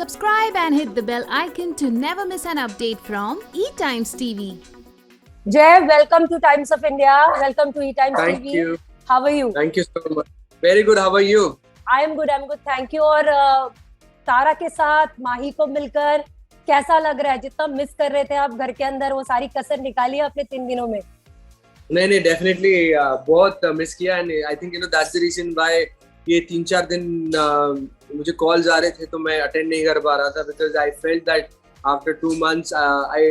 Subscribe and hit the bell icon to never miss an update from eTimes TV. Jay, welcome to Times of India. Welcome to eTimes TV. Thank you. How are you? Thank you so much. Very good. How are you? I am good. Thank you. और तारा के साथ माही को मिलकर कैसा लग रहा है? जितना मिस कर रहे थे आप घर के अंदर, वो सारी कसर निकाली आपने 3 दिनों में? नहीं डेफिनेटली बहुत मिस किया and I think that's the reason why ये 3-4 दिन मुझे कॉल्स आ रहे थे तो मैं अटेंड नहीं कर पा रहा था because I felt that after 2 months I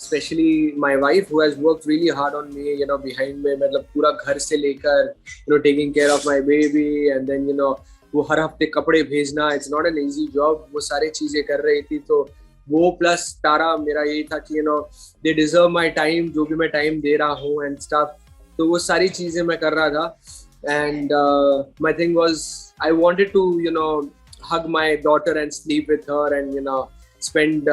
especially my wife who has worked really hard on me behind me, मतलब पूरा घर से लेकर taking care of my baby and then वो हर हफ्ते कपड़े भेजना, it's not an easy job, वो सारी चीजें कर रही थी तो वो प्लस तारा मेरा यही था कि they deserve my time, जो भी मैं टाइम दे रहा हूँ and stuff, तो वो सारी चीजें मैं कर रहा था and my thing was I wanted to hug my daughter and sleep with her and spend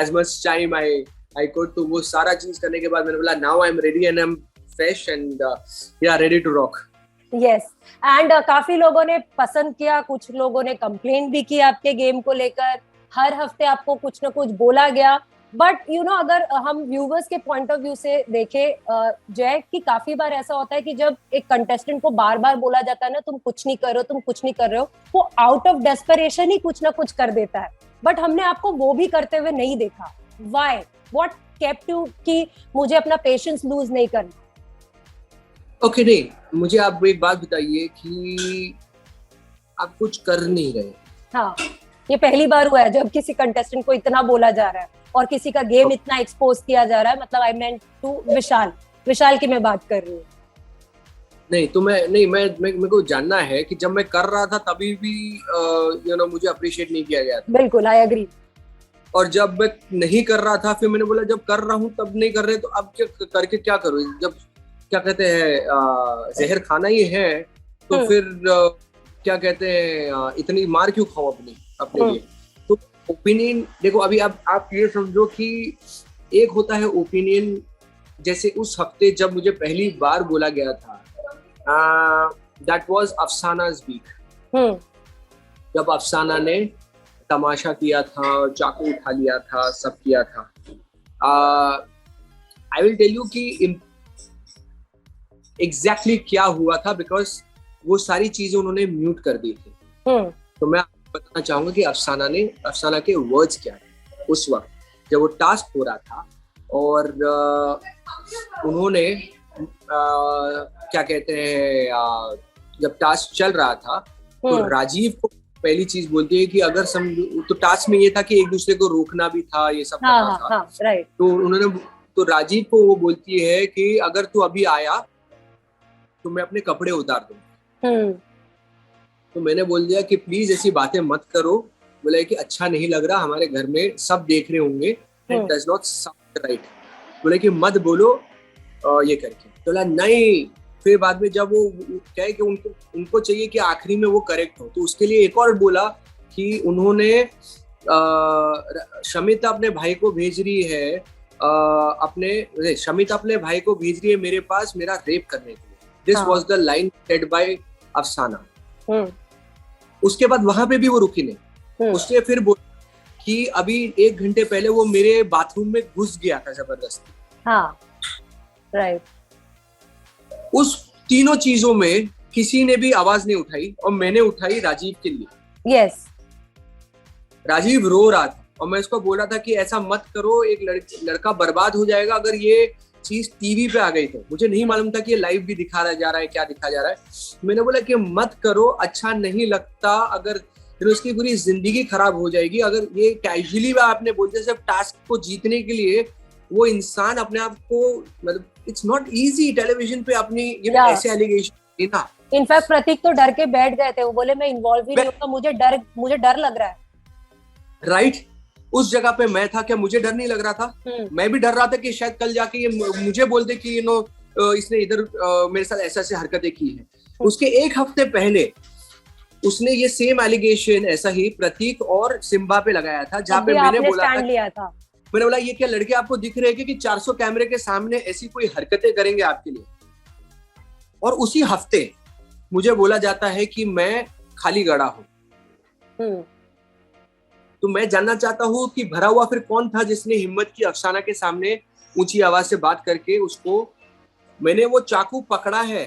as much time I could, तो वो सारा चीज करने के बाद मैंने बोला now I'm ready and I'm fresh and ready to rock. Yes, and काफी लोगों ने पसंद किया, कुछ लोगों ने कंप्लेंट भी की आपके गेम को लेकर, हर हफ्ते आपको कुछ ना कुछ बोला गया, बट अगर हम व्यूवर्स के पॉइंट ऑफ व्यू से देखें जय, कि काफी बार ऐसा होता है कि जब एक कंटेस्टेंट को बार बार बोला जाता है ना तुम कुछ नहीं कर रहे हो, तुम कुछ नहीं कर रहे हो, वो आउट ऑफ डेस्परेशन ही कुछ ना कुछ कर देता है, बट हमने आपको वो भी करते हुए नहीं देखा. व्हाई? व्हाट केप्ट यू कि मुझे अपना पेशेंस लूज नहीं करना? ओके नहीं, मुझे आप एक बात बताइए कि आप कुछ कर नहीं रहे. हाँ, ये पहली बार हुआ है जब किसी कंटेस्टेंट को इतना बोला जा रहा है और किसी का गेम इतना एक्सपोज किया जा रहा है. मतलब आई मेंट टू विशाल की मैं बात कर रही हूँ. नहीं तो मेरे को जानना है कि जब मैं कर रहा था तभी भी मुझे अप्रिशिएट नहीं किया गया था. बिल्कुल, आई एग्री. और जब मैं नहीं कर रहा था फिर मैंने बोला जब कर रहा हूँ तब नहीं कर रहे तो अब करके क्या करूँ? जब क्या कहते हैं जहर खाना ही है तो फिर क्या कहते हैं इतनी मार क्यों खाओ अपने लिए? तो ओपिनियन देखो, अभी अब आप ये समझो कि एक होता है ओपिनियन, जैसे उस हफ्ते जब मुझे पहली बार बोला गया था दैट वाज अफसाना's वीक. जब अफसाना ने तमाशा किया था, चाकू उठा लिया था, सब किया था. आई विल टेल यू कि एग्जैक्टली क्या हुआ था बिकॉज वो सारी चीजें उन्होंने म्यूट कर दी थी. तो मैं आपको बताना चाहूंगा कि अफसाना के वर्ड्स क्या थे उस वक्त जब वो टास्क हो रहा था और उन्होंने क्या कहते हैं जब टास्क चल रहा था तो राजीव को पहली चीज बोलती है कि अगर तो टास्क में ये था कि एक दूसरे को रोकना भी था, ये सब करना था. राइट. तो राजीव को वो बोलती है कि अगर तू अभी आया तो मैं अपने कपड़े उतार दूंगी. तो मैंने बोल दिया कि प्लीज ऐसी बातें मत करो. बोला कि अच्छा नहीं लग रहा, हमारे घर में सब देख रहे होंगे, it does not sound right. बोले कि मत बोलो ये करके. तो बोला नहीं. फिर बाद में जब वो कहे कि उनको चाहिए कि आखिरी में वो करेक्ट हो, तो उसके लिए एक और बोला कि उन्होंने शमिता अपने भाई को भेज रही है शमिता अपने भाई को भेज रही है मेरे पास मेरा रेप करने के लिए. This was the line said bye अफसाना. उसके बाद वहां पे भी वो रुकी नहीं. उसने फिर बोला कि अभी 1 घंटे पहले वो मेरे बाथरूम में घुस गया था जबरदस्ती. हाँ, राइट. उस तीनों चीजों में किसी ने भी आवाज नहीं उठाई और मैंने उठाई राजीव के लिए. यस. राजीव रो रहा था और मैं उसको बोल रहा था कि ऐसा मत करो, एक लड़का बर्बाद हो जाएगा अगर ये चीज टीवी पे आ गई. तो मुझे नहीं मालूम था कि ये लाइव भी दिखा जा रहा है, क्या दिखा जा रहा है. मैंने बोला कि मत करो, अच्छा नहीं लगता, अगर फिर उसकी पूरी जिंदगी खराब हो जाएगी. अगर ये कैजुअली आपने बोल दिया सिर्फ टास्क को जीतने के लिए, वो इंसान अपने आप को मतलब इट्स नॉट इजी टेलीविजन पे अपनी ऐसे एलिगेशन देना. इनफैक्ट प्रतीक तो डर के बैठ गए थे. वो बोले मैं इन्वॉल्व ही नहीं होगा, मुझे डर लग रहा है. राइट. उस जगह पे मैं था, क्या मुझे डर नहीं लग रहा था? मैं भी डर रहा था कि शायद कल जाके ये मुझे बोल दे कि इसने इधर मेरे साथ ऐसे हरकतें की है. उसके 1 हफ्ते पहले उसने ये सेम एलिगेशन ऐसा ही प्रतीक और सिम्बा पे लगाया था, जहाँ पे मैंने बोला मैंने बोला ये क्या लड़के आपको दिख रहे हैं कि 400 कैमरे के सामने ऐसी कोई हरकतें करेंगे आपके लिए? और उसी हफ्ते मुझे बोला जाता है कि मैं खाली गड़ा हूं. तो मैं जानना चाहता हूँ कि भरा हुआ फिर कौन था जिसने हिम्मत की अफसाना के सामने ऊंची आवाज से बात करके उसको, मैंने वो चाकू पकड़ा है,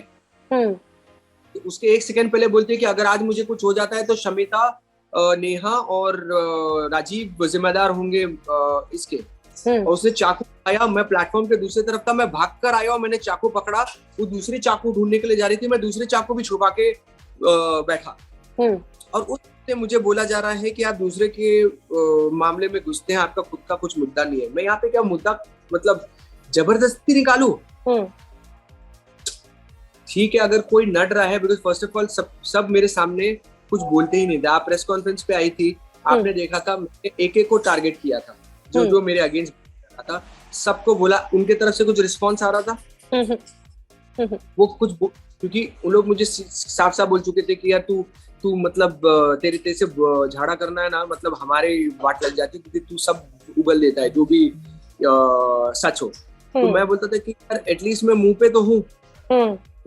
उसके 1 सेकंड पहले बोलते कि अगर आज मुझे कुछ हो जाता है तो शमिता, नेहा और राजीव जिम्मेदार होंगे इसके। और उसने चाकू आया, मैं प्लेटफॉर्म के दूसरी तरफ था, मैं भागकर आया और मैंने चाकू पकड़ा, वो दूसरी चाकू ढूंढने के लिए जा रही थी, मैं दूसरी चाकू भी छुपा के बैठा। और उससे मुझे बोला जा रहा है कि आप दूसरे के मामले में घुसते हैं, आपका खुद का कुछ मुद्दा नहीं है। मैं यहाँ पे क्या मुद्दा मतलब जबरदस्ती निकालू? ठीक है, अगर कोई नड रहा है, बिकॉज फर्स्ट ऑफ ऑल सब मेरे सामने कुछ बोलते ही नहीं थे। आप प्रेस कॉन्फ्रेंस पे आई थी, आपने देखा था, मैंने एक को टारगेट किया था, जो मेरे अगेंस्ट था, सबको बोला, उनके तरफ से कुछ रिस्पॉन्स आ रहा था। वो कुछ क्योंकि उन लोग मुझे साफ साफ बोल चुके थे कि यार तू मतलब तेरे से झाड़ा करना है ना, मतलब हमारे वाट लग जाती, क्योंकि तू सब उगल देता है जो भी सच हो। तो मैं बोलता था कि यार एटलीस्ट मैं मुंह पे तो हूँ।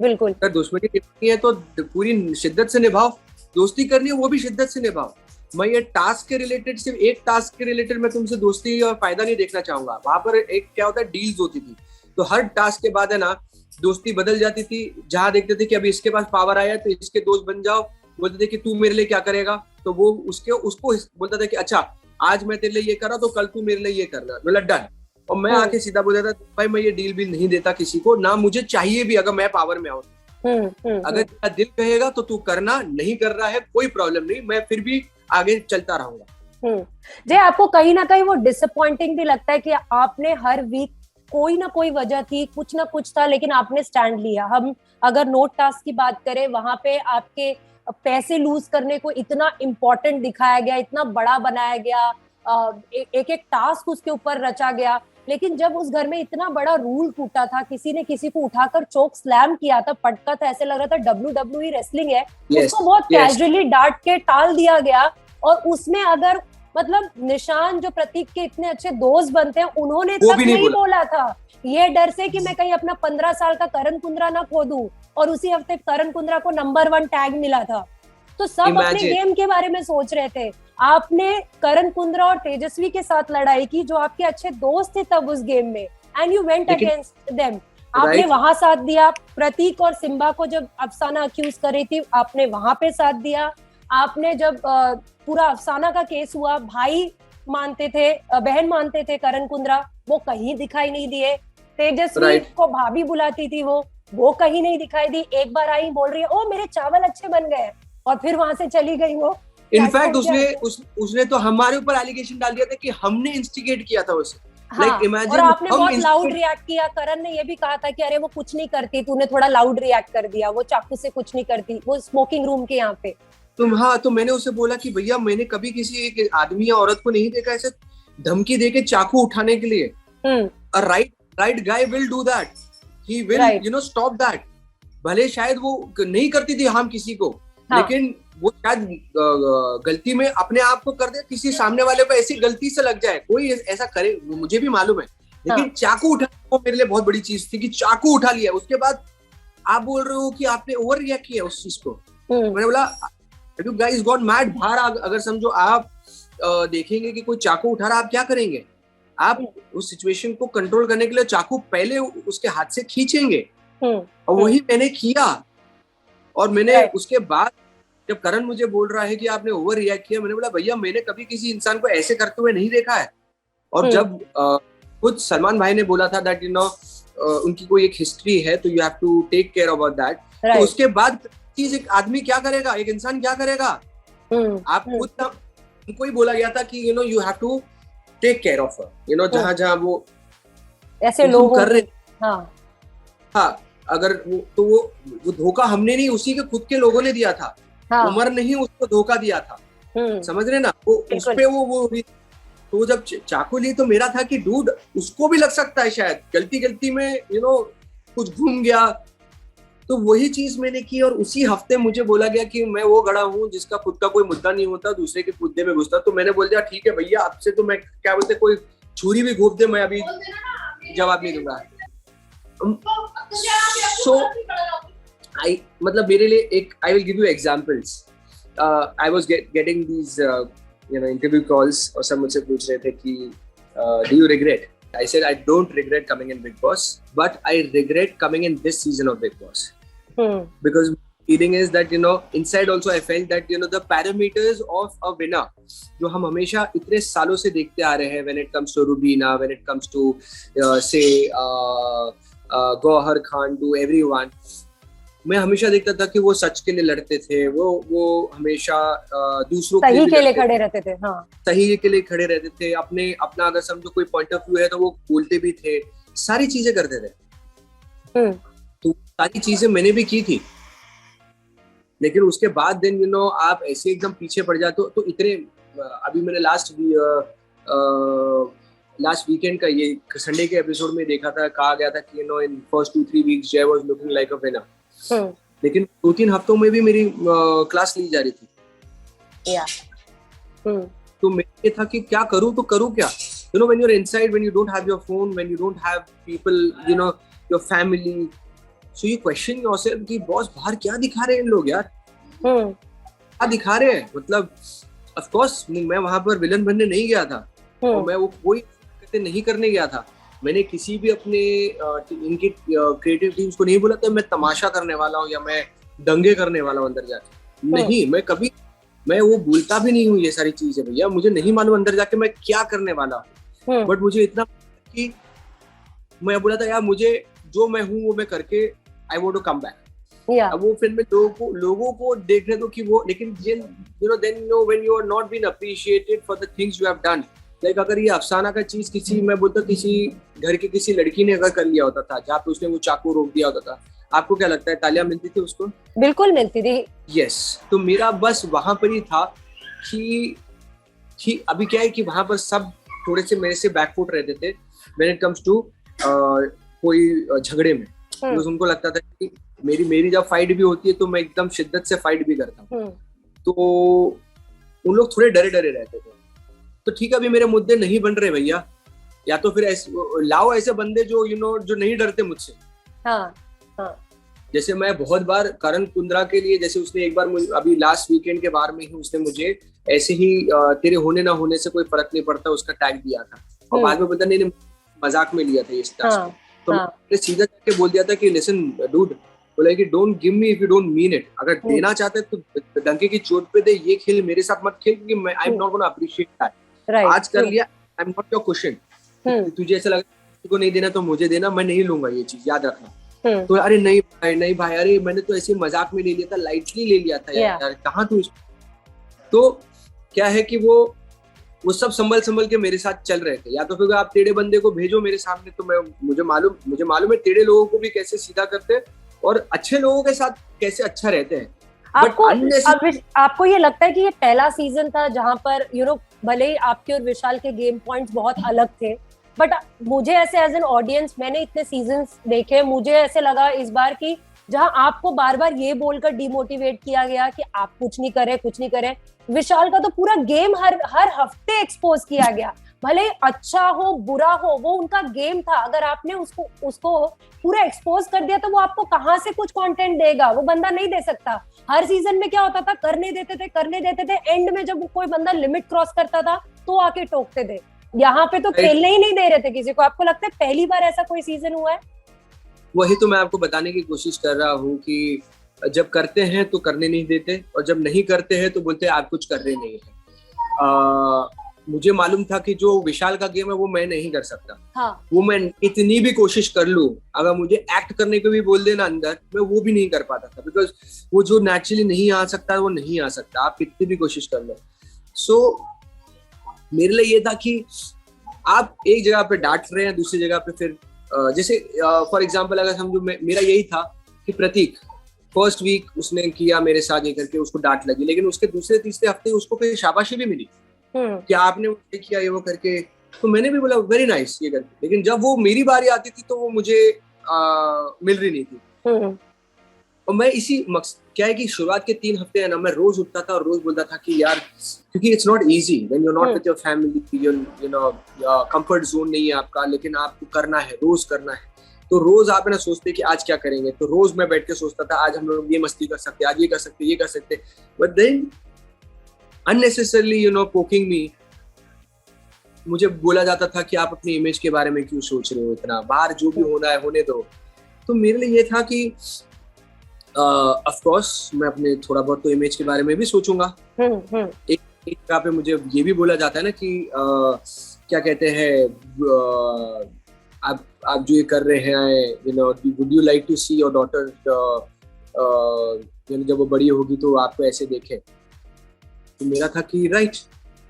बिल्कुल, अगर दुश्मनी निभानी है तो पूरी शिद्दत से निभाओ, दोस्ती करनी है वो भी शिद्दत से निभाओ। मैं ये टास्क के रिलेटेड, सिर्फ एक टास्क के रिलेटेड मैं तुमसे दोस्ती और फायदा नहीं देखना चाहूंगा। वहां पर एक क्या होता है, डील्स होती थी, तो हर टास्क के बाद है ना दोस्ती बदल जाती थी। जहां देखते थे कि अभी इसके पास पावर आया तो इसके दोस्त बन जाओ, बोलते थे कि तू मेरे लिए क्या करेगा, तो वो उसको बोलता था कि अच्छा आज मैं तेरे लिए ये कर रहा तो कल तू मेरे लिए ये करना, मतलब डन। और मैं आके सीधा बोल देता भाई मैं ये डील भी नहीं देता किसी को, ना मुझे चाहिए भी, अगर मैं पावर में आऊं। अगर तेरा दिल कहेगा तो तू करना, नहीं कर रहा है कोई प्रॉब्लम नहीं, मैं फिर भी आगे चलता रहूंगा। जय, आपको कहीं ना कहीं वो डिसअपॉइंटिंग भी लगता है कि आपने हर वीक कोई ना कोई वजह थी, कुछ ना कुछ था, लेकिन आपने स्टैंड लिया। हम अगर नोट टास्क की बात करें, वहां पे आपके पैसे लूज करने को इतना इम्पोर्टेंट दिखाया गया, इतना बड़ा बनाया गया, एक एक टास्क उसके ऊपर रचा गया, लेकिन जब उस घर में इतना बड़ा रूल टूटा था, किसी ने किसी को उठाकर चोक स्लैम किया था, पटका था, ऐसे लग रहा था WWE रेसलिंग है, उसको बहुत कैजुअली डांट के टाल दिया गया। और उसमें अगर मतलब निशान जो प्रतीक के इतने अच्छे दोस्त बनते हैं, उन्होंने तक नहीं बोला था, ये डर से कि मैं कहीं अपना 15 साल का करण कुंद्रा ना खो दूं। और उसी हफ्ते करण कुंद्रा को नंबर 1 टैग मिला था, तो सब अपने गेम के बारे में सोच रहे थे। आपने करण कुंद्रा और तेजस्वी के साथ लड़ाई की, जो आपके अच्छे दोस्त थे तब उस गेम में, and you went against them. आपने वहां साथ दिया। प्रतीक और सिम्बा को जब अफसाना अक्यूज कर रही थी, आपने वहां पे साथ दिया। आपने जब पूरा अफसाना का केस हुआ, भाई मानते थे, बहन मानते थे करण कुंद्रा, वो कहीं दिखाई नहीं दिए। तेजस्वी को भाभी बुलाती थी, वो कहीं नहीं दिखाई दी। एक बार आई, बोल रही है ओ मेरे चावल अच्छे बन गए, और फिर वहां से चली गई वो। इनफैक्ट उसने तो हमारे ऊपर एलिगेशन डाल दिया था कि हमने इंस्टिगेट किया था उसे। हाँ, like, और आपने बहुत लाउड रिएक्ट किया। करण ने ये भी कहा था कि अरे वो कुछ नहीं करती, तूने थोड़ा लाउड रिएक्ट कर दिया, वो चाकू से कुछ नहीं करती, वो स्मोकिंग रूम के यहाँ पे। तो मैंने उसे बोला कि भैया मैंने कभी किसी एक आदमी या औरत को नहीं देखा ऐसे धमकी देके चाकू उठाने के लिए। Right guy will do that, he will stop that. भले शायद वो नहीं करती थी हम किसी को, लेकिन वो शायद गलती में अपने आप को कर दे, किसी सामने वाले को ऐसी गलती से लग जाए, कोई ऐसा करे, मुझे भी मालूम है, लेकिन चाकू उठाना वो मेरे लिए बहुत बड़ी चीज थी कि चाकू उठा लिया। उसके बाद आप बोल रहे हो कि आपने ओवर रिएक्ट किया उस चीज को। मैंने बोला यू गाइस गॉट मैड। बाहर अगर समझो आप देखेंगे कि कोई चाकू उठा रहा, आप क्या करेंगे? आप उस सिचुएशन को कंट्रोल करने के लिए चाकू पहले उसके हाथ से खींचेंगे, और वही मैंने किया। और मैंने उसके बाद जब करण मुझे बोल रहा है कि आपने ओवर रिएक्ट किया, मैंने बोला भैया मैंने कभी किसी इंसान को ऐसे करते हुए नहीं देखा है। और जब खुद सलमान भाई ने बोला था दैट उनकी कोई एक हिस्ट्री है, तो you have to take care about that, तो उसके बाद चीज एक आदमी क्या करेगा, एक इंसान क्या करेगा? आप खुद उनको ही बोला गया था कि you have to take care of her, जहां वो ऐसे लोग कर रहे। हाँ, अगर वो धोखा हमने नहीं, उसी के खुद के लोगों ने दिया था। उमर ने ही उसको धोखा दिया था, समझ रहे ना? वो उस पे वो तो जब चाकू ली तो मेरा था कि डूड उसको भी लग सकता है, शायद गलती में कुछ घूम गया। तो वही चीज मैंने की, और उसी हफ्ते मुझे बोला गया कि मैं वो गड़ा हूँ जिसका खुद का कोई मुद्दा नहीं होता, दूसरे के मुद्दे में घुसता। तो मैंने बोल दिया ठीक है भैया, अब से तो मैं क्या बोलते, कोई छुरी भी घोप दे मैं अभी जवाब नहीं दूंगा। मतलब मेरे लिए एक, I will give you examples. I was getting these interview calls और सब मुझसे पूछ रहे थे कि do you regret? I said I don't regret coming in Big Boss, but I regret coming in this season of Big Boss. Because feeling is that inside also I felt that the parameters of a winner जो हम हमेशा इतने सालों से देखते आ रहे हैं, when it comes to Rubina, when it comes to say Gauhar Khan, to everyone, मैं हमेशा देखता था कि वो सच के लिए लड़ते थे, वो हमेशा दूसरों सही के लिए खड़े रहते थे। हाँ, सही के लिए खड़े रहते थे, अपना अगर समझो कोई पॉइंट ऑफ व्यू है तो वो बोलते भी थे, सारी चीजें करते थे। तो सारी चीजें मैंने भी की थी, लेकिन उसके बाद दिन आप ऐसे एकदम पीछे पड़ जाते तो इतने अभी मैंने लास्ट वीकेंड का ये संडे के एपिसोड में देखा था, कहा गया था कि इन फर्स्ट 2-3 वीक्स जय was looking like a winner, लेकिन 2-3 हफ्तों में भी मेरी क्लास ली जा रही थी। तो मेरे था कि क्या करूं, तो करूं क्या? when you're inside, when you don't have your phone, when you don't have people, your family, so you question yourself कि बॉस बाहर क्या दिखा रहे हैं इन लोग यार, क्या दिखा रहे हैं? मतलब ऑफ कोर्स मैं वहां पर विलन बनने नहीं गया था, और मैं वो कोई नहीं करने गया था। मैंने किसी भी अपने इनकी क्रिएटिव टीम्स को नहीं बोला था मैं तमाशा करने वाला हूँ या मैं दंगे करने वाला हूँ अंदर जाके। नहीं, मैं वो बोलता भी नहीं हूँ ये सारी चीजें भैया, मुझे नहीं मालूम अंदर जाके मैं क्या करने वाला हूँ, बट मुझे इतना कि मैं बोला था यार मुझे जो मैं हूँ वो मैं करके I want to come back. अब वो फिल्म में लोगों को देखने दो कि वो, लेकिन when you are not been appreciated for the things you have done, like अगर ये अफसाना का चीज मैं बोलता किसी घर की किसी लड़की ने अगर कर लिया होता था, जहाँ पे उसने वो चाकू रोक दिया होता था, आपको क्या लगता है तालियां मिलती थी उसको? बिल्कुल मिलती थी। यस, तो मेरा बस वहां पर ही था कि अभी क्या है कि वहां पर सब थोड़े से मेरे से बैकफुट रहते थे व्हेन इट कम्स टू कोई झगड़े में, तो उनको लगता था कि मेरी जब फाइट भी होती है तो मैं एकदम शिद्दत से फाइट भी करता हूँ, तो उन लोग थोड़े डरे रहते थे। तो ठीक है, अभी मेरे मुद्दे नहीं बन रहे भैया, या तो फिर लाओ ऐसे बंदे जो जो नहीं डरते मुझसे। हाँ। जैसे मैं बहुत बार करण कुंद्रा के लिए, जैसे उसने एक बार अभी लास्ट वीकेंड के बारे में ही उसने मुझे ऐसे ही तेरे होने ना होने से कोई फर्क नहीं पड़ता उसका टैग दिया था, और बाद में पता नहीं मजाक में लिया था इस टास्क, तो मैंने सीधा जाके बोल दिया था कि लिसन डूड, बोला कि don't give me if you don't mean it, अगर देना चाहते तो डंके की चोट पे दे, ये खेल मेरे साथ मत खेल, क्योंकि मैं आई am not gonna appreciate that. आज कर लिया, आई एम नॉट योर क्वेश्चन, तुझे ऐसा लगा तुझको नहीं देना तो मुझे देना, मैं नहीं लूंगा, ये चीज याद रखना। तो अरे नहीं भाई, अरे मैंने तो ऐसे मजाक में ले लिया था, लाइटली ले लिया था यार, कहाँ तू। तो क्या है कि वो सब संभल के मेरे साथ चल रहे थे, या तो फिर आप टेढ़े बंदे को भेजो मेरे सामने, तो मुझे मालूम है टेढ़े लोगों को भी कैसे सीधा करते हैं और अच्छे लोगों के साथ कैसे अच्छा रहते हैं। आपको ये लगता है कि ये पहला सीजन था जहां पर भले ही आपके और विशाल के गेम पॉइंट्स बहुत अलग थे, बट मुझे ऐसे एज एन ऑडियंस, मैंने इतने सीजन्स देखे, मुझे ऐसे लगा इस बार कि जहां आपको बार बार ये बोलकर डिमोटिवेट किया गया कि आप कुछ नहीं करे, विशाल का तो पूरा गेम हर हफ्ते एक्सपोज किया गया, भले अच्छा हो बुरा हो, वो उनका गेम था। अगर आपने उसको पूरा एक्सपोज कर दिया तो वो आपको कहाँ से कुछ कंटेंट देगा, वो बंदा नहीं दे सकता। हर सीजन में क्या होता था, करने देते थे, एंड में जब कोई बंदा लिमिट क्रॉस करता था तो आके टोकते थे। यहाँ पे तो खेलने ही नहीं दे रहे थे किसी को। आपको लगता है पहली बार ऐसा कोई सीजन हुआ है? वही तो मैं आपको बताने की कोशिश कर रहा हूँ कि जब करते हैं तो करने नहीं देते, और जब नहीं करते हैं तो बोलते हैं आप कुछ कर रहे नहीं है। मुझे मालूम था कि जो विशाल का गेम है वो मैं नहीं कर सकता। हाँ। वो मैं इतनी भी कोशिश कर लूं, अगर मुझे एक्ट करने को भी बोल देना अंदर, मैं वो भी नहीं कर पाता था, बिकॉज वो जो नेचुरली नहीं आ सकता वो नहीं आ सकता, आप कितनी भी कोशिश कर लो। सो मेरे लिए ये था कि आप एक जगह पे डांट रहे हैं, दूसरी जगह पे फिर जैसे फॉर एग्जाम्पल अगर समझो मेरा यही था कि प्रतीक फर्स्ट वीक उसने किया मेरे साथ ये करके, उसको डांट लगी, लेकिन उसके दूसरे तीसरे हफ्ते उसको फिर शाबाशी भी मिली कि आपने वो किया ये वो करके, तो मैंने भी बोला वेरी नाइस ये करके। लेकिन जब वो मेरी बारी आती थी तो वो मुझे मिल रही नहीं थी। और मैं इसी क्या है कि शुरुआत के 3 हफ्ते है ना, मैं रोज उठता था और रोज बोलता था कि यार, क्योंकि it's not easy when you are not with your family, you know comfort zone नहीं है आपका, लेकिन आपको करना है, रोज करना है। तो रोज आप ना सोचते कि आज क्या करेंगे, तो रोज मैं बैठ के सोचता था आज हम लोग ये मस्ती कर सकते, आज ये कर सकते, but then unnecessarily poking me. मुझे बोला जाता था कि आप अपनी इमेज के बारे में क्यों सोच रहे हो इतना, बाहर जो भी होना है होने दो. तो मेरे लिए ये था कि ऑफ कोर्स मैं अपने थोड़ा बहुत तो इमेज के बारे में भी सोचूंगा. एक जगह पे मुझे ये भी बोला जाता है ना कि क्या कहते हैं, आप जो ये कर रहे हैं, would you like to see your daughter जब वो बड़ी होगी तो आपको ऐसे देखे. तो मेरा था कि राइट,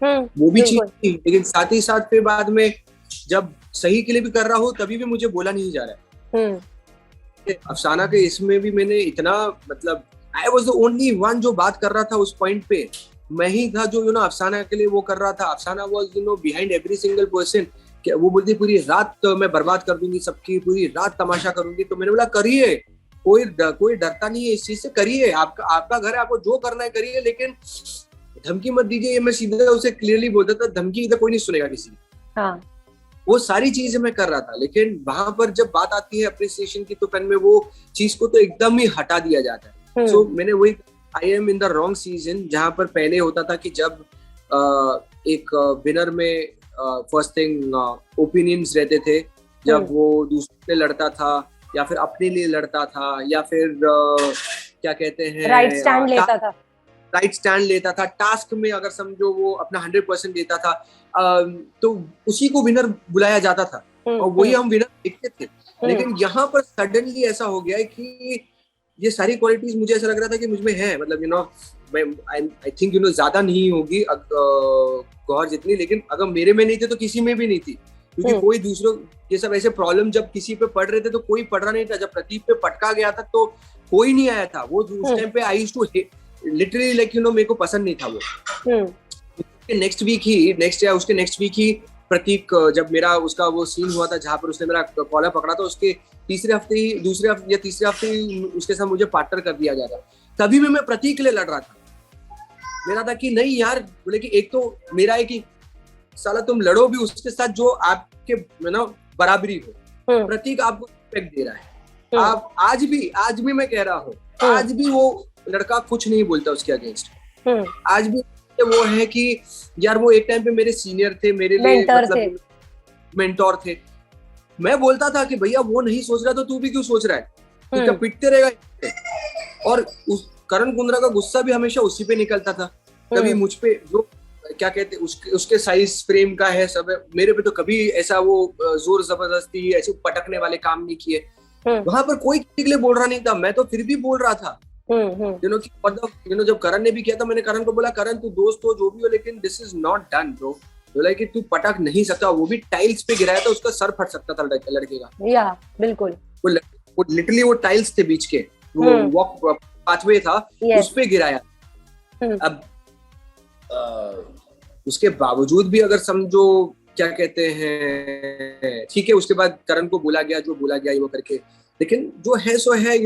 वो भी चीज थी, लेकिन साथ ही साथ फिर बाद में जब सही के लिए भी कर रहा हो तभी भी मुझे बोला नहीं जा रहा है. अफसाना के इसमें भी मैंने इतना, मतलब I was the only one जो बात कर रहा था उस पॉइंट पे. मैं ही था जो अफसाना के लिए वो कर रहा था. अफसाना was behind every single person. वो बोलती पूरी रात तो मैं बर्बाद कर दूंगी सबकी, पूरी रात तमाशा करूंगी. तो मैंने बोला करिए, कोई डरता नहीं है इस चीज से, करिए, आपका घर है, आपको जो करना है करिए, लेकिन धमकी मत दीजिए. ये मैं सीधा उसे क्लियरली बोलता था, धमकी इधर कोई नहीं सुनेगा किसी. हाँ. वो सारी चीजें मैं कर रहा था, लेकिन वहां पर जब बात आती है अप्रिसिएशन की तो फिर में वो चीज को तो एकदम ही हटा दिया जाता है. सो मैंने वही, I am in the wrong season. जहां पर पहले होता था कि जब एक विनर में फर्स्ट थिंग ओपिनियंस रहते थे, जब वो दूसरे लिए लड़ता था या फिर अपने लिए लड़ता था या फिर क्या कहते हैं, राइट स्टैंड लेता था. टास्क में अगर समझो वो अपना 100% देता था, तो उसी को विनर बुलाया जाता था और वही हम विनर देखते थे. लेकिन यहाँ पर सडनली ऐसा हो गया है कि ये सारी क्वालिटीज मुझे ऐसा लग रहा था कि मुझमें है, मतलब मैं आई थिंक ज्यादा नहीं होगी गौहर जितनी, लेकिन अगर मेरे में नहीं थे तो किसी में भी नहीं थी. क्योंकि कोई दूसरों ये सब ऐसे प्रॉब्लम जब किसी पे पड़ रहे थे तो कोई पड़ रहा नहीं था. जब प्रदीप पे पटका गया था तो कोई नहीं आया था. वो उस टाइम पे I used to literally like मेरे को पसंद नहीं था वो. नेक्स्ट वीक ही प्रतीक, जब मेरा उसका वो सीन हुआ था जहां पर उसने मेरा कॉलर पकड़ा था, उसके दूसरे हफ्ते ही उसके साथ मुझे पार्टनर कर दिया गया था. तभी भी मैं प्रतीक के लिए लड़ रहा था. मेरा था कि नहीं यार, बोले कि एक तो मेरा है कि साला तुम लड़ो भी उसके साथ जो आपके बराबरी हो. प्रतीक आपको रिस्पेक्ट दे रहा है. आप आज भी मैं कह रहा हूँ, आज भी वो लड़का कुछ नहीं बोलता उसके अगेंस्ट. आज भी वो है कि यार वो एक टाइम पे मेरे सीनियर थे, मेरे लिए मेंटोर थे. मैं बोलता था कि भैया वो नहीं सोच रहा तो तू भी क्यों सोच रहा है, तू क्या पिटते रहेगा. और करण कुंद्रा का गुस्सा भी हमेशा उसी पे निकलता था. कभी मुझ पे जो क्या कहते उसके साइज फ्रेम का है सब है, मेरे पे तो कभी ऐसा वो जोर जबरदस्ती ऐसे पटकने वाले काम नहीं किए. वहां पर कोई किसी के लिए बोल रहा नहीं था, मैं तो फिर भी बोल रहा था. जब करण ने भी किया था, मैंने करण को बोला, करण तू दोस्त हो जो भी हो, लेकिन this is not done bro. बोला कि तू पटक नहीं सकता. वो भी टाइल्स पे गिराया था, उसका सर फट सकता था लड़के का. या बिल्कुल, वो लिटरली वो टाइल्स थे बीच के, वो वॉक पाथवे था, उस पे गिराया. अब उसके बावजूद भी अगर समझो क्या कहते हैं, ठीक है, उसके बाद करण को बोला गया जो बोला गया वो करके, लेकिन जो है सो है.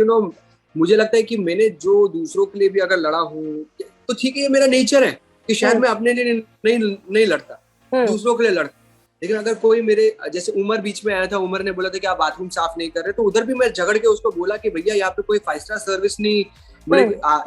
मुझे लगता है कि मैंने जो दूसरों के लिए भी अगर लड़ा हूँ तो ठीक है, ये मेरा नेचर है कि शायद मैं अपने लिए नहीं लड़ता, दूसरों के लिए लड़ता. लेकिन अगर कोई मेरे जैसे उमर बीच में आया था, उमर ने बोला था कि आप बाथरूम साफ नहीं कर रहे, तो उधर भी मैं झगड़ के उसको बोला कि भैया यहाँ पे कोई 5 स्टार सर्विस नहीं. बोले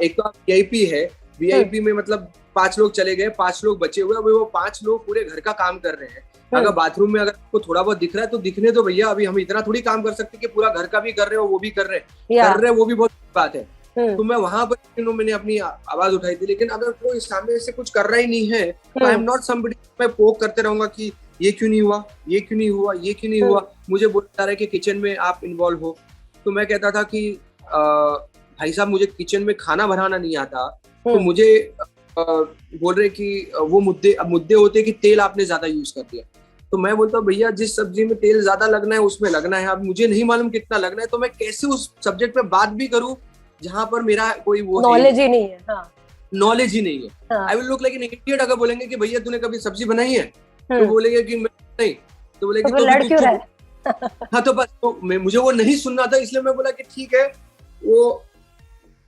एक तो आप वीआईपी है, वीआईपी में मतलब 5 लोग चले गए, 5 लोग बचे हुए, अभी वो 5 लोग पूरे घर का काम कर रहे हैं. अगर बाथरूम में अगर आपको थोड़ा बहुत दिख रहा है तो दिखने दो भैया. अभी हम इतना थोड़ी काम कर सकते कि पूरा घर का भी कर रहे हो, वो भी कर रहे, वो भी बहुत बात है. तो मैं वहां पर मैंने अपनी आवाज उठाई थी. लेकिन अगर कोई सामने से कुछ कर रहा ही नहीं है तो आई एम नॉट समबडी. मैं पोक करते रहूंगा कि ये क्यों नहीं हुआ, ये क्यों नहीं हुआ, ये क्यों नहीं हुआ. मुझे बोलता रहा कि किचन में आप इन्वॉल्व हो, तो मैं कहता था कि भाई साहब मुझे किचन में खाना बनाना नहीं आता. तो मुझे बोल रहे कि वो मुद्दे होते कि तेल आपने ज्यादा यूज कर दिया. तो मैं बोलता हूँ भैया जिस सब्जी में तेल ज्यादा लगना है उसमें लगना है. अब मुझे नहीं मालूम कितना लगना है, तो मैं कैसे उस सब्जेक्ट पे बात भी करूँ जहाँ पर मेरा कोई वो नॉलेज ही नहीं है. नॉलेज ही नहीं है. I will look like an idiot अगर बोलेंगे कि भैया तूने कभी सब्जी बनाई है, तो बोलेंगे कि नहीं, तो बोलेंगे तो लड़ क्यों रहा है. हाँ, तो बस तो मुझे वो नहीं सुनना था, इसलिए मैं बोला कि ठीक है, वो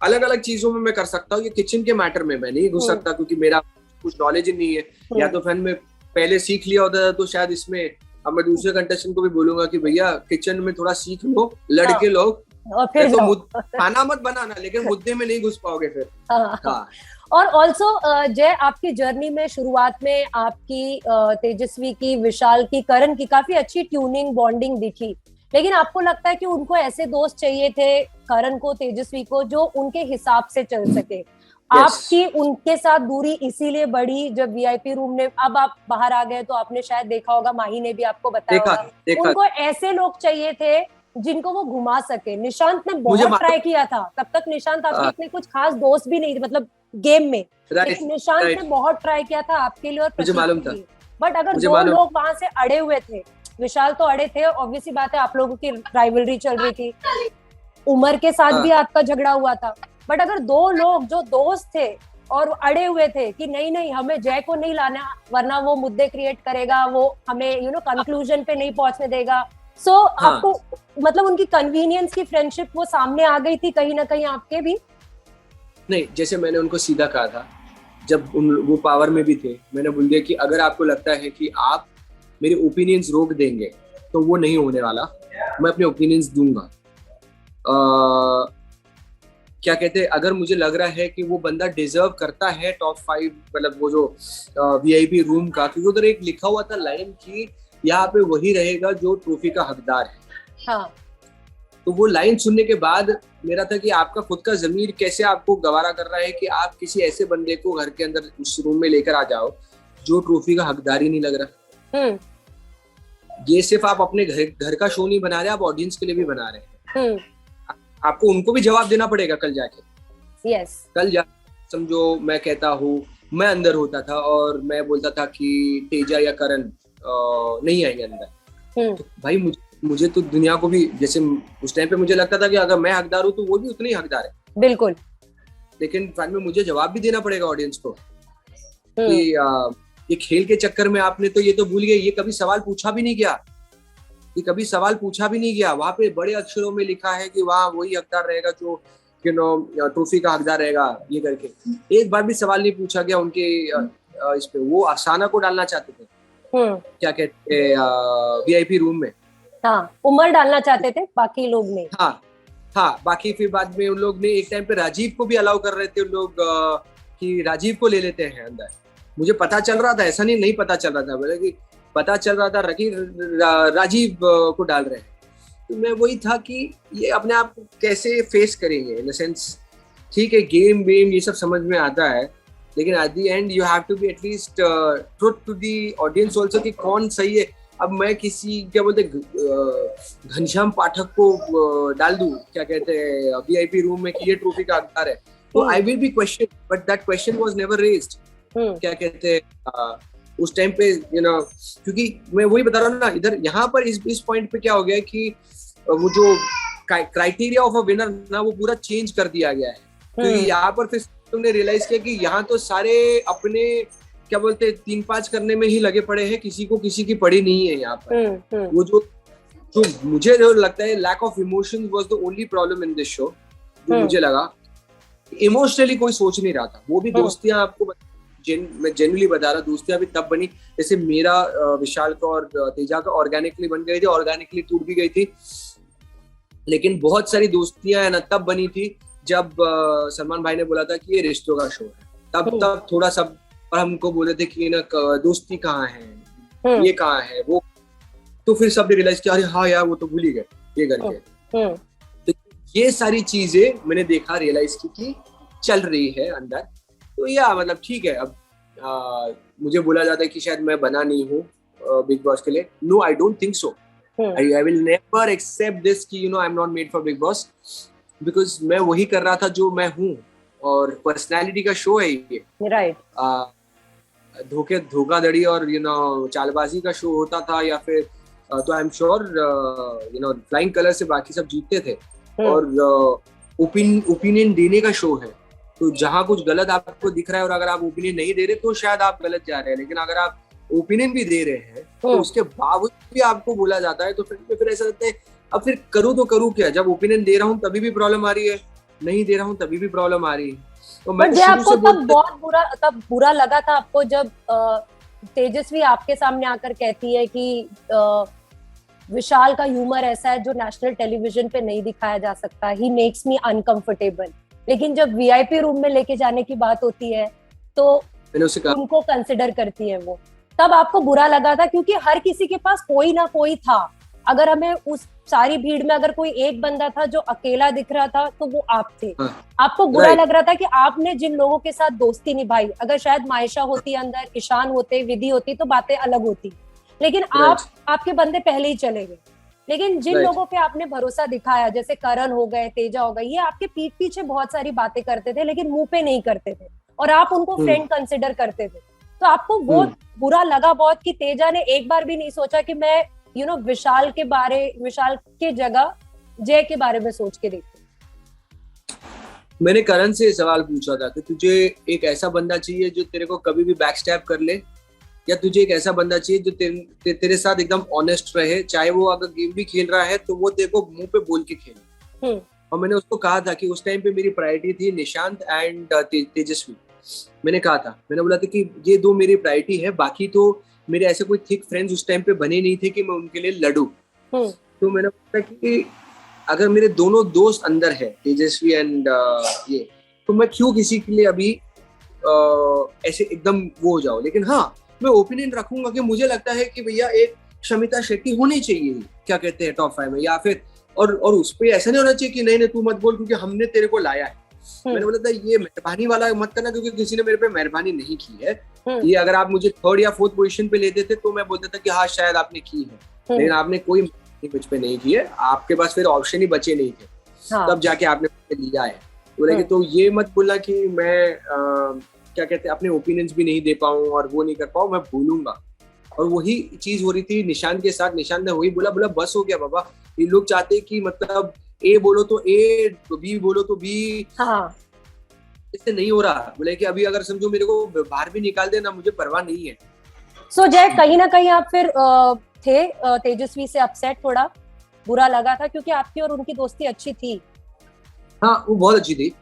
अलग अलग चीजों में मैं कर सकता हूँ, ये किचन के मैटर में मैं नहीं घुस सकता क्योंकि मेरा कुछ नॉलेज ही नहीं है. या तो फिर मैं पहले सीख लिया होता तो शायद इसमें. अब मैं दूसरे कंटेस्टेंट को भी बोलूंगा कि भैया किचन में थोड़ा सीख लो, लड़के लोग, और फिर तो खाना मत बनाना, लेकिन मुद्दे में नहीं घुस पाओगे फिर. हाँ. और ऑल्सो जय, आपकी जर्नी में शुरुआत में आपकी तेजस्वी की, विशाल की, करण की काफी अच्छी ट्यूनिंग, बॉन्डिंग दिखी, लेकिन आपको लगता है कि उनको ऐसे दोस्त चाहिए थे, करण को, तेजस्वी को, जो उनके हिसाब से चल सके। आपकी उनके साथ दूरी इसीलिए बढ़ी जब वीआईपी रूम ने, अब आप बाहर आ गए तो आपने शायद देखा होगा, माही ने भी आपको बताया होगा, उनको ऐसे लोग चाहिए थे जिनको वो घुमा सके। निशांत ने बहुत ट्राई किया था, तब तक निशांत आपके इतने कुछ खास दोस्त भी नहीं थे, मतलब गेम में, लेकिन निशांत ने बहुत ट्राई किया था आपके लिए और प्रतीक के लिए। बट अगर दो लोग वहां से अड़े हुए थे, विशाल तो अड़े थे, ऑब्वियसली बात है, आप लोगों की राइवलरी चल रही थी, उमर के साथ भी आपका झगड़ा हुआ था, बट अगर दो लोग जो दोस्त थे और अड़े हुए थे कि नहीं नहीं हमें जय को नहीं लाना, वरना वो मुद्दे क्रिएट करेगा, वो हमें कंक्लूजन पे नहीं पहुंचने देगा, सो आपको मतलब उनकी कन्वीनियंस की फ्रेंडशिप वो सामने आ गई थी कहीं ना कहीं आपके भी? नहीं, जैसे मैंने उनको सीधा कहा था जब वो पावर में भी थे, मैंने बोल दिया कि अगर आपको लगता है कि आप मेरे ओपिनियंस रोक देंगे तो वो नहीं होने वाला, मैं अपने ओपिनियंस दूंगा। क्या कहते हैं, अगर मुझे लग रहा है कि वो बंदा डिजर्व करता है टॉप 5, मतलब वो जो वीआईपी रूम का, क्योंकि उधर एक लिखा हुआ था लाइन की यहाँ पे वही रहेगा जो ट्रॉफी का हकदार है। हाँ। तो वो लाइन सुनने के बाद मेरा था कि आपका खुद का जमीर कैसे आपको गवारा कर रहा है कि आप किसी ऐसे बंदे को घर के अंदर उस रूम में लेकर आ जाओ जो ट्रॉफी का हकदार ही नहीं लग रहा। ये सिर्फ आप अपने घर का शो नहीं बना रहे, आप ऑडियंस के लिए भी बना रहे हैं। आपको उनको भी जवाब देना पड़ेगा कल जाके। यस। कल जाके समझो मैं कहता हूँ, मैं अंदर होता था और मैं बोलता था कि तेजा या करण नहीं आएंगे अंदर, तो भाई मुझे तो दुनिया को भी, जैसे उस टाइम पे मुझे लगता था कि अगर मैं हकदार हूँ तो वो भी उतने ही हकदार है। बिल्कुल। लेकिन फाइनल में मुझे जवाब भी देना पड़ेगा ऑडियंस को कि ये खेल के चक्कर में आपने तो ये तो भूल गए, ये कभी सवाल पूछा भी नहीं गया, ये कभी सवाल पूछा भी नहीं गया। वहां पे बड़े अक्षरों में लिखा है कि वहाँ वही हकदार रहेगा जो ट्रॉफी का हकदार रहेगा, ये करके एक बार भी सवाल नहीं पूछा गया उनके इस पे। वो अफसाना को डालना चाहते थे, क्या कहते हैं, वीआईपी रूम में। हाँ, उमर डालना चाहते थे, बाकी लोग नहीं। हाँ, बाकी फिर बाद में उन लोग ने एक टाइम पे राजीव को भी अलाउ कर रहे थे उन लोग कि राजीव को ले लेते हैं अंदर। मुझे पता चल रहा था, ऐसा नहीं पता चल रहा था, बोले कि पता चल रहा था राजीव को डाल रहे हैं। तो मैं वही था कि ये अपने आप को कैसे फेस करेंगे, इन द सेंस ठीक है गेम ये सब समझ में आता है, लेकिन at the end you have to be at least truth to the audience also कि कौन सही है। अब मैं किसी क्या बोलते घनश्याम पाठक को डाल दूं, क्या कहते हैं, वीआईपी रूम में कि ये ट्रॉफी का हकदार है, तो I will be question, but that question was never raised. क्या कहते हैं उस टाइम पे क्योंकि मैं वही बता रहा हूँ ना, इधर यहाँ पर इस पॉइंट पे क्या हो गया कि वो जो क्राइटेरिया ऑफ अ विनर ना वो पूरा चेंज कर दिया गया है। क्योंकि यहाँ पर फिर तुमने रियलाइज किया कि यहाँ तो सारे अपने क्या बोलते 3-5 करने में ही लगे पड़े हैं, किसी को किसी की पड़ी नहीं है यहाँ पर। वो जो मुझे जो लगता है lack of emotions was the only problem in this show. जो मुझे लगा इमोशनली कोई सोच नहीं रहा था। वो भी दोस्तियां आपको मैं जेन्युइनली बता रहा, दोस्तियां भी तब बनी जैसे मेरा विशाल का और तेजा का ऑर्गेनिकली बन गई थी, ऑर्गेनिकली टूट भी गई थी, लेकिन बहुत सारी दोस्तियां है ना तब बनी थी जब सलमान भाई ने बोला था कि ये रिश्तों का शो है। तब थोड़ा सा और हमको बोले थे कि ना दोस्ती कहाँ है, ये कहाँ है वो, तो फिर सब ने रियलाइज किया अरे हाँ यार वो तो भूल ही गए ये करके। तो ये सारी चीजें मैंने देखा, रियलाइज की कि चल रही है अंदर। तो या मतलब ठीक है। अब मुझे बोला जाता है कि शायद मैं बना नहीं हूँ बिग बॉस के लिए। No, I don't think so. I will never accept this कि I am not made for Bigg Boss, because मैं वही कर रहा था जो मैं हूँ, और पर्सनैलिटी का शो है ये। राइट। धोखाधड़ी और चालबाजी का शो होता था या फिर तो I am sure flying colour से बाकी सब जीतते थे। और ओपिनियन देने का शो है, तो जहाँ कुछ गलत आपको दिख रहा है और अगर आप ओपिनियन नहीं दे रहे तो शायद आप गलत जा रहे हैं, लेकिन अगर आप ओपिनियन भी दे रहे हैं तो उसके बावजूद भी आपको बोला जाता है, तो फिर ऐसा लगता है अब फिर करूँ तो करूँ क्या। जब ओपिनियन दे रहा हूँ तभी भी प्रॉब्लम आ रही है, नहीं दे रहा हूँ तभी भी प्रॉब्लम आ रही है। तो मैं आपको तब बुरा लगा था आपको जब तेजस्वी आपके सामने आकर कहती है कि विशाल का ह्यूमर ऐसा है जो नेशनल टेलीविजन पे नहीं दिखाया जा सकता, ही मेक्स मी अनकंफर्टेबल। लेकिन जब वीआईपी रूम में लेके जाने की बात होती है तो मैंने उससे कहा उनको कंसिडर करती है वो। तब आपको बुरा लगा था क्योंकि हर किसी के पास कोई ना कोई था। अगर हमें उस सारी भीड़ में अगर कोई एक बंदा था जो अकेला दिख रहा था तो वो आप थे। हाँ, आपको बुरा right. लग रहा था कि आपने जिन लोगों के साथ दोस्ती निभाई, अगर शायद मायशा होती अंदर, ईशान होते, विधि होती, तो बातें अलग होती। लेकिन Right. आपके बंदे पहले ही चले गए। लेकिन जिन Right. लोगों पे आपने भरोसा दिखाया, जैसे करण हो गए, तेजा हो गए, ये आपके पीठ पीछे बहुत सारी बातें करते थे लेकिन मुंह पे नहीं करते थे और आप उनको फ्रेंड कंसिडर करते थे। तो आपको वो बुरा लगा बहुत कि तेजा ने एक बार भी नहीं सोचा कि मैं विशाल के जगह जय के बारे में सोच के देखूं। मैंने करण से सवाल पूछा था कि तुझे एक ऐसा बंदा चाहिए जो तेरे को कभी भी बैकस्टैब कर ले, या तुझे एक ऐसा बंदा चाहिए जो तेरे साथ एकदम ऑनेस्ट रहे, चाहे वो अगर गेम भी खेल रहा है तो वो तेरे को मुंह पे बोल के खेले। और मैंने उसको कहा था कि उस टाइम पे मेरी प्रायोरिटी थी निशांत एंड तेजस्वी। मैंने कहा था, मैंने बोला था कि ये दो मेरी प्रायोरिटी है, बाकी तो मेरे ऐसे कोई थिक फ्रेंड्स उस टाइम पे बने नहीं थे कि मैं उनके लिए लड़ूं। तो मैंने बोला कि अगर मेरे दोनों दोस्त अंदर है, तेजस्वी एंड ये, तो मैं क्यों किसी के लिए अभी ऐसे एकदम वो हो जाऊं। लेकिन हाँ, मैं ओपिनियन रखूंगा कि मुझे लगता है कि भैया एक शमिता शेट्टी होनी चाहिए, क्या कहते हैं, टॉप 5 में, या फिर और उस पे ऐसा नहीं होना चाहिए कि नहीं तू मत बोल क्योंकि हमने तेरे को लाया है। मैंने बोला था ये मेहरबानी वाला मत करना क्योंकि किसी ने मेरे पे मेहरबानी नहीं की है। ये अगर आप मुझे 3rd या 4th पोजीशन पे लेते थे तो मैं बोलता था कि हाँ शायद आपने की है, लेकिन आपने कोई मुझ पे नहीं की है, आपके पास फिर ऑप्शन ही बचे नहीं थे। तब जाके आपने लिया है। बोला तो ये मत बोलना कि मैं क्या कहते हैं अपने ओपिनियंस भी नहीं दे पाऊँ और वो नहीं कर पाऊँ, मैं भूलूंगा। और वही चीज हो रही थी निशांत के साथ। निशांत ने वही बोला बस हो गया बाबा, ये लोग चाहते कि मतलब ए बोलो तो ए, बी बोलो तो बी। हाँ। इससे नहीं हो रहा। बोले कि अभी अगर समझो मेरे को बाहर भी निकाल देना, मुझे परवाह नहीं है। सो जय, कहीं ना कहीं आप फिर थे तेजस्वी से अपसेट, थोड़ा बुरा लगा था क्योंकि आपकी और उनकी दोस्ती अच्छी थी। हाँ वो बहुत अच्छी थी,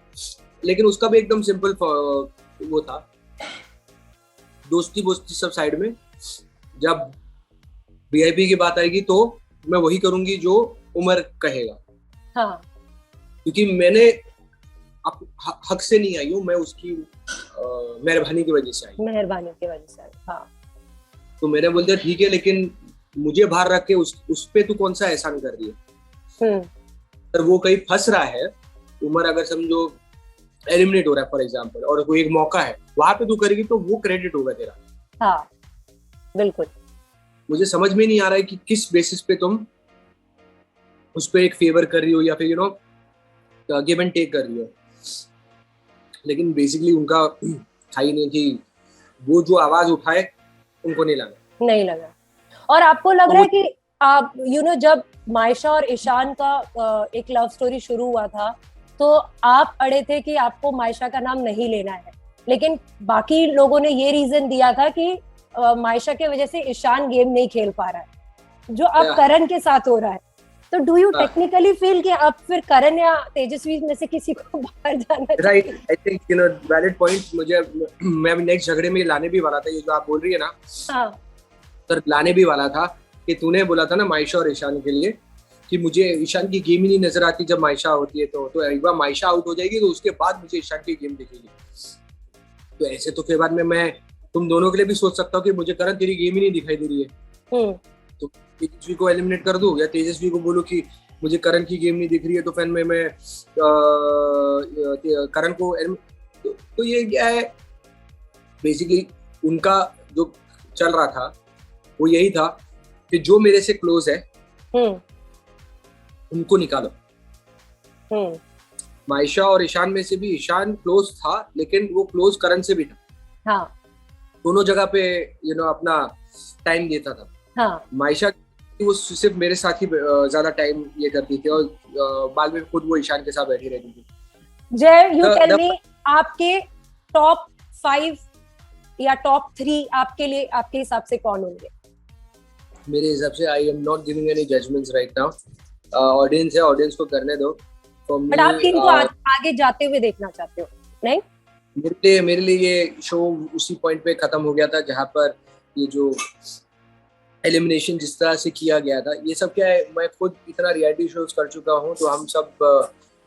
लेकिन उसका भी एकदम सिंपल वो था, दोस्ती बोस्ती सब साइड में। जब वीआईपी की बात आएगी तो मैं वही करूंगी जो उमर कहेगा। हाँ। क्योंकि मैंने हक से नहीं आई हूँ, मैं उसकी मेहरबानी की वजह से आई। मेहरबानी की वजह से। हाँ। तो मैंने बोल दिया ठीक है, लेकिन मुझे बाहर रख के उस पे तू कौन सा एहसान कर रही है। अगर वो कहीं फंस रहा है, उमर अगर समझो एलिमिनेट हो रहा है फॉर एग्जांपल, और कोई एक मौका है वहां पे तू करेगी तो वो क्रेडिट होगा तेरा। हाँ बिल्कुल। मुझे समझ में नहीं आ रहा है कि किस बेसिस पे तुम उस पे एक फेवर कर रही हो या फिर गिव एंड टेक कर रही हो। लेकिन बेसिकली उनका था ही नहीं कि वो जो आवाज उठाए उनको नहीं लगा। और आपको लग रहा है कि आप जब मायशा और ईशान का एक लव स्टोरी शुरू हुआ था तो आप अड़े थे कि आपको मायशा का नाम नहीं लेना है, लेकिन बाकी लोगों ने ये रीजन दिया था कि मायशा के वजह से ईशान गेम नहीं खेल पा रहा है, जो अब करण के साथ हो रहा है। तो डू यू टेक्निकली फील कि अब फिर करण या तेजस्वी में से किसी को बाहर जाना चाहिए? Right, I think valid point. मैं नेक्स्ट झगड़े में लाने भी वाला था, ये जो आप बोल रही है ना। हाँ। तो लाने भी वाला था कि तूने बोला था ना मायशा और ईशान के लिए कि मुझे ईशान की गेम ही नहीं नजर आती जब मायशा होती है, तो एक बार मायशा आउट हो जाएगी तो उसके बाद मुझे ईशान की गेम दिखेगी। तो ऐसे तो फिर बाद में मैं तुम दोनों के लिए भी सोच सकता हूँ कि मुझे करण तेरी गेम ही नहीं दिखाई दे रही है, तो तेजस्वी को एलिमिनेट कर दूं, या तेजस्वी को बोलूं कि मुझे करण की गेम नहीं दिख रही है तो फिर मैं करण को तो ये क्या है, बेसिकली उनका जो चल रहा था वो यही था कि जो मेरे से क्लोज है उनको निकालो। मायशा और ईशान में से भी ईशान क्लोज था, लेकिन वो क्लोज करण से भी था। हाँ। दोनों जगह पे अपना टाइम देता था। हाँ। मायशा वो सिर्फ मेरे साथ ही ज्यादा टाइम ये करती थी और बाद में खुद वो ईशान के साथ बैठी रहती थी। जय, यू टेल मी, आपके टॉप 5 या टॉप 3 आपके लिए आपके हिसाब से कौन होंगे? मेरे हिसाब से I am not giving any judgements right now. Audience है, ऑडियंस को करने दो। बट आप किनको आगे जाते हुए देखना चाहते हो? नहीं, मेरे लिए ये शो उसी पॉइंट पे खत्म हो गया था जहां पर ये जो एलिमिनेशन जिस तरह से किया गया था, ये सब क्या है, मैं खुद इतना रियलिटी शोज कर चुका हूँ तो हम सब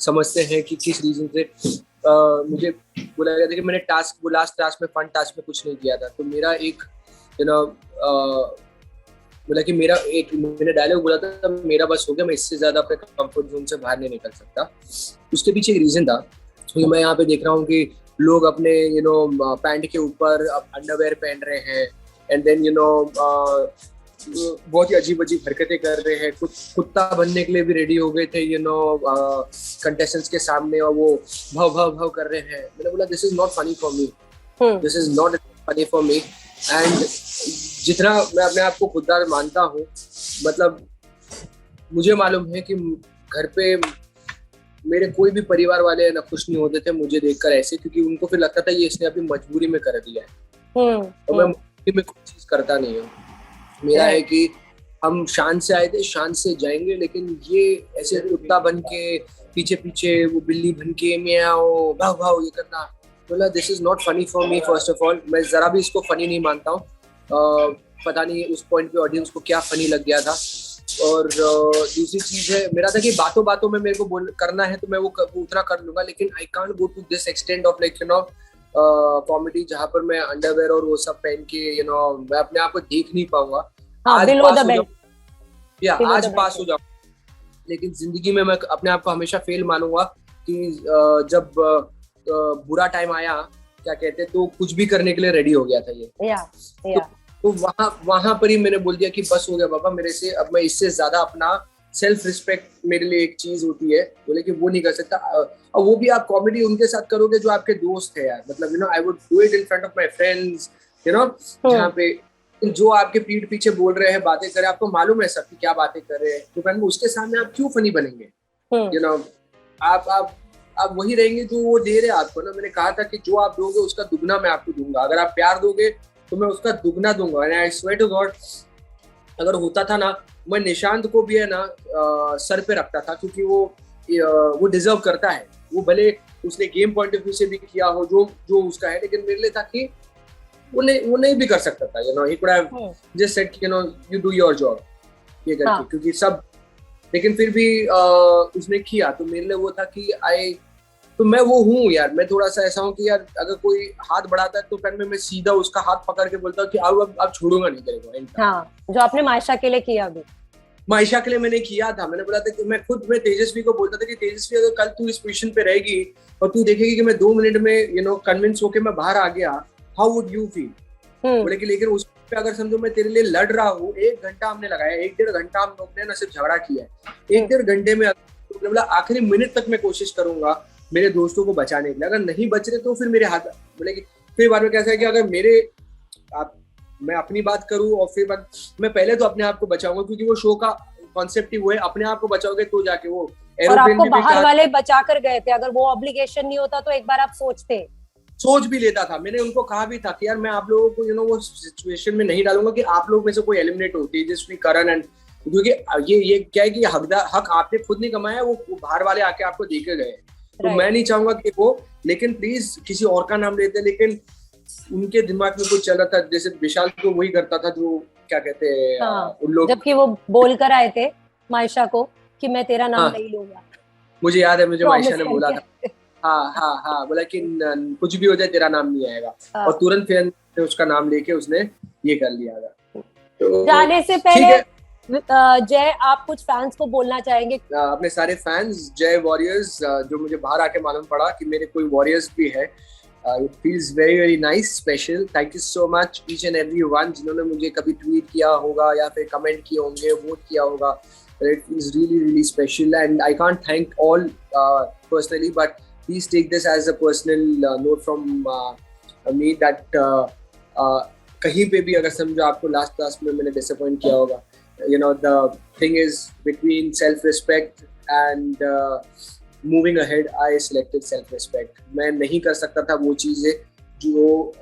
समझते हैं कि किस रीजन से मुझे बोला गया था कि मैंने वो लास्ट टास्क में फन टास्क में कुछ नहीं किया था। तो मेरा एक बोला कि मैंने डायलॉग बोला था, मेरा बस हो गया, मैं इससे ज्यादा अपने कंफर्ट जोन से बाहर नहीं निकल सकता। उसके पीछे एक रीजन था। तो मैं यहाँ पे देख रहा हूँ कि लोग अपने पैंट के ऊपर अंडरवेयर पहन रहे हैं, एंड देन बहुत ही अजीब अजीब हरकतें कर रहे हैं। कुत्ता बनने के लिए भी रेडी हो गए थे कंटेस्टेंट्स के सामने, और वो भाव भाव भाव कर रहे हैं। मैंने बोला this is not funny for me, this is not funny for me. And जितना मैं अपने आप को खुददार मानता हूँ, मतलब मुझे मालूम है कि घर पे मेरे कोई भी परिवार वाले ना खुश नहीं होते थे मुझे देखकर ऐसे, क्योंकि उनको फिर लगता था ये इसने अपनी मजबूरी में कर दिया है। और मैं मजबूरी में कोई चीज करता नहीं हूँ। मेरा है कि हम शान से आए थे, शान से जाएंगे, लेकिन ये ऐसे कुत्ता बन के पीछे पीछे वो बिल्ली बन के म्याओ भाव भाव ये करना, बोला this is not funny for me. First of all मैं जरा भी इसको फनी नहीं मानता हूँ। पता नहीं उस पॉइंट पे ऑडियंस को क्या फनी लग गया था। और दूसरी चीज है, मेरा था कि बातों बातों में मेरे को करना है तो मैं वो उतना कर लूंगा, लेकिन I can't go to this extent of like comedy जहाँ पर मैं अंडरवेयर और वो सब पहन के मैं अपने आप को देख नहीं पाऊंगा। आज पास हो जाऊंगा, लेकिन जिंदगी में मैं अपने आप को हमेशा फेल मानूंगा कि जब बुरा टाइम आया, क्या कहते, तो कुछ भी करने के लिए रेडी हो गया था ये। तो वहां पर ही मैंने बोल दिया कि बस हो गया बाबा मेरे से, अब मैं इससे ज्यादा अपना सेल्फ रिस्पेक्ट मेरे लिए एक चीज होती है, बोले कि वो नहीं कर सकता। और वो भी आप कॉमेडी उनके साथ करोगे जो आपके दोस्त है यार, मतलब I would do it in front of my friends, जहाँ पे जो आपके पीठ पीछे बोल रहे हैं, बातें कर रहे हैं, आपको मालूम है सब क्या बातें कर रहे हैं, तो मैंने उसके सामने आप क्यों फनी बनेंगे? आप वही रहेंगे जो वो दे रहे आपको ना। मैंने कहा था कि जो आप दोगे उसका दुगना मैं आपको दूंगा, अगर आप प्यार दोगे तो मैं उसका दुगना दूंगा। And I swear to God, अगर होता था ना, मैं निशांत को भी है ना सर पे रखता था, क्योंकि वो डिजर्व करता है। वो भले उसने गेम पॉइंट ऑफ व्यू से भी किया हो जो उसका है, लेकिन मेरे लिए था कि वो नहीं भी कर सकता था। he could have just said you do your job ये करके, क्योंकि सब, लेकिन फिर भी उसने किया। तो मेरे लिए वो था कि तो मैं वो हूँ यार, मैं थोड़ा सा ऐसा हूँ कि यार अगर कोई हाथ बढ़ाता है तो फिर मैं सीधा उसका हाथ पकड़ के बोलता हूँ कि अब छोड़ूंगा नहीं करेगा। जो आपने मायशा के लिए किया अभी, मायशा के लिए मैंने किया था। मैंने बोला था कि मैं तेजस्वी को बोलता था कि तेजस्वी अगर कल तू इस पोजीशन पे रहेगी और तू देखेगी कि मैं 2 मिनट में कन्विंस होके मैं बाहर आ गया, हाउ वुड यू फील? बोले कि लेकिन उस पे अगर समझो मैं तेरे लिए लड़ रहा हूँ, 1 घंटा हमने लगाया, 1-1.5 घंटा हम लोग ने ना सिर्फ झगड़ा किया है, 1-1.5 घंटे में बोला आखिरी मिनट तक मैं कोशिश करूंगा मेरे दोस्तों को बचाने के लिए, अगर नहीं बच रहे तो फिर मेरे हाथ। बोले कि फिर बाद में कैसा है कि अगर मैं अपनी बात करूं और फिर मैं पहले तो अपने आप को बचाऊंगा, क्योंकि वो शो का कॉन्सेप्ट ही वो है, अपने आप को बचाओगे तो जाके वो एरोप्लेन। और आपको बाहर वाले बचा कर गए थे, अगर वो ऑब्लिगेशन नहीं होता तो एक बार आप सोच भी लेता था। मैंने उनको कहा भी था कि यार मैं आप लोगों को वो सिचुएशन में नहीं डालूंगा कि आप लोग में से कोई एलिमिनेट हो, तेजस्वी, करण, एंड क्योंकि ये क्या है कि हक आपने खुद नहीं कमाया, वो बाहर वाले आके आपको देके गए। तो मैं नहीं चाहूंगा कि वो, लेकिन प्लीज किसी और का नाम लेते, लेकिन उनके दिमाग में कुछ चल रहा था, जैसे विशाल को वही करता था जो क्या कहते हैं उन लोग, जबकि वो बोल कर आए थे मायशा को कि मैं तेरा नाम नहीं लूंगा। मुझे याद है, मुझे मायशा ने बोला था हाँ बोला कि कुछ भी हो जाए तेरा नाम नहीं आएगा, और तुरंत फिर उसका नाम लेके उसने ये कर लिया था। तो जाने से पहले जय, आप कुछ फैंस को बोलना चाहेंगे? अपने सारे फैंस, जय वॉरियर्स, जो मुझे बाहर आके मालूम पड़ा कि मेरे कोई वॉरियर्स भी है, it feels very very nice, special. Thank you so much each and every one जिन्होंने मुझे कभी ट्वीट किया होगा या फिर कमेंट किए होंगे, वोट किया होगा। It feels really really special, and I can't thank all personally, but please take this as a personal note from me that कहीं पे भी अगर समझो आपको लास्ट में मैंने डिसअपॉइंट किया होगा, the thing is between self respect and moving ahead, I selected self respect. मैं नहीं कर सकता था वो चीजें जो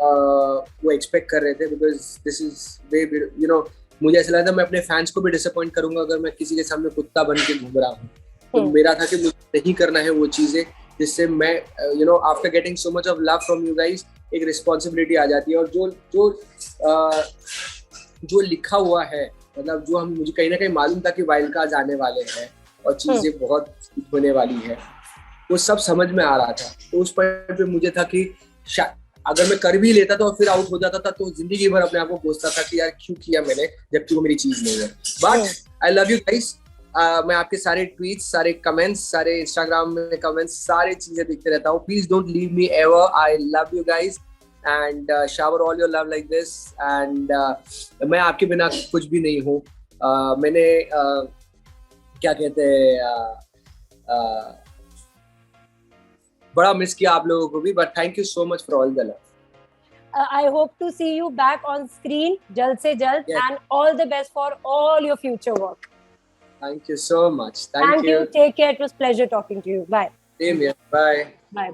वो एक्सपेक्ट कर रहे थे, because this is way मुझे ऐसा लगा था मैं अपने फैंस को भी डिसअपॉइंट करूंगा अगर मैं किसी के सामने कुत्ता बन के घूम रहा हूँ। तो मेरा था कि मुझे नहीं करना है वो चीजें, जिससे मैं after getting so much of love from you guys एक रिस्पॉन्सिबिलिटी आ जाती है। और जो लिखा हुआ है, मतलब जो मुझे कहीं ना कहीं मालूम था कि वाइल्ड कार्ड आने वाले हैं और चीजें बहुत होने वाली है, वो सब समझ में आ रहा था। तो उस पॉइंट पे मुझे था कि अगर मैं कर भी लेता था और फिर आउट हो जाता था तो जिंदगी भर अपने आप को कोसता था कि यार क्यों किया मैंने, जबकि वो मेरी चीज नहीं है। But I love you guys. मैं आपके सारे ट्वीट्स, सारे कमेंट्स, सारे इंस्टाग्राम में कमेंट्स, सारी चीजें देखते रहता हूँ। Please don't leave me ever. I love you guys and shower all your love like this. And मैं आपके बिना कुछ भी नहीं हूँ। मैंने क्या कहते हैं, बड़ा मिस किया आप लोगों को भी, but thank you so much for all the love. I hope to see you back on screen जल्द से जल्द, and all the best for all your future work. Thank you so much. Thank you. Take care. It was pleasure talking to you. Bye. Same here. Bye. Bye.